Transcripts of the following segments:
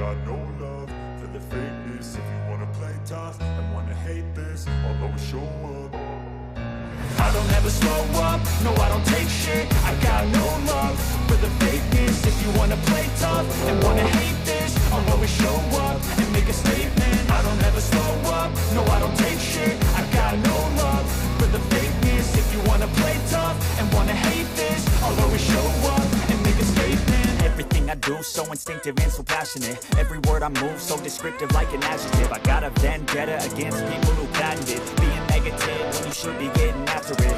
got no love for the fakeness. If you wanna play tough and wanna hate this, I'll always show up. I don't ever slow up, no I don't take shit. I got no love for the fakeness. If you wanna play tough and wanna hate this, I'll always show up and make a statement. I don't ever slow up, no I don't take shit. I got no love for the fakeness. If you wanna play tough and wanna hate this, I'll always show up and make a statement. Everything I do so instinctive and so passionate. Every word I move so descriptive like an adjective. I got a vendetta against people who patented being negative when you should be getting after it.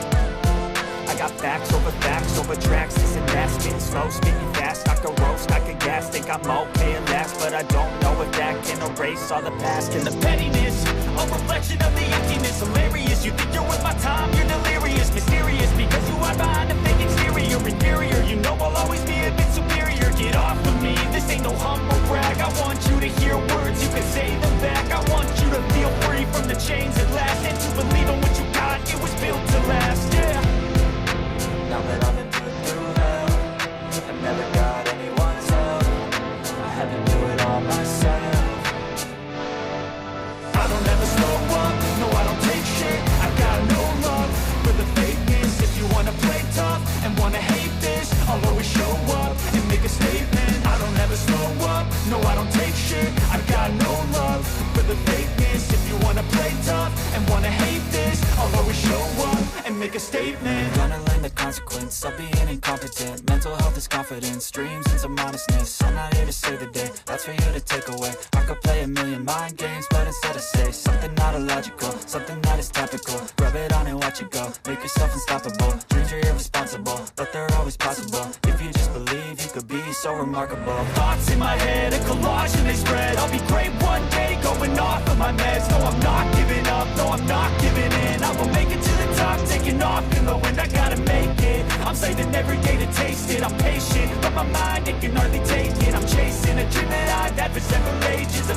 I got facts over tracks. This and that, spitting slow, speaking fast. I could roast, I could gas, think I'm okay at last, but I don't know if that can erase all the past. And the pettiness, a reflection of the emptiness. Hilarious, you think you're worth my time, you're delirious. Mysterious, because you are behind a fake exterior. Inferior, you know I'll always be a bit superior. Get off of me, this ain't no humble brag. I want you to hear words, you can say them back. I want you to feel free from the chains at last, and to believe in what you got, it was built to last, yeah. Now that I've been through hell, I've never got anyone's help. I had to do it all myself. I don't ever slow up, no I don't take shit. I got no love for the fakeness. If you wanna play tough and wanna hate this, I'll always show up and make a statement. I don't ever slow up, no I don't take shit. I got no love for the fakeness. If you wanna play tough and wanna hate this, I'll always show up and make a statement. Gonna learn the consequence of being incompetent. Mental health is confidence, dreams and some honestness. I'm not here to save the day, that's for you to take away. I could play a million mind games, but instead I say something not illogical, something that is topical. Rub it on and watch it go, make yourself unstoppable. Dreams are irresponsible, but they're always possible. If you just believe, you could be so remarkable. Thoughts in my head, a collage and they spread. I'll be great one day, going off of my meds. No, I'm not giving up, no, I'm not giving in. I will make it to the top, taking off in the wind. I gotta make it, I'm saving every day to taste it. I'm patient, but my mind, it can hardly take it. I'm chasing a dream that I've had for several ages. A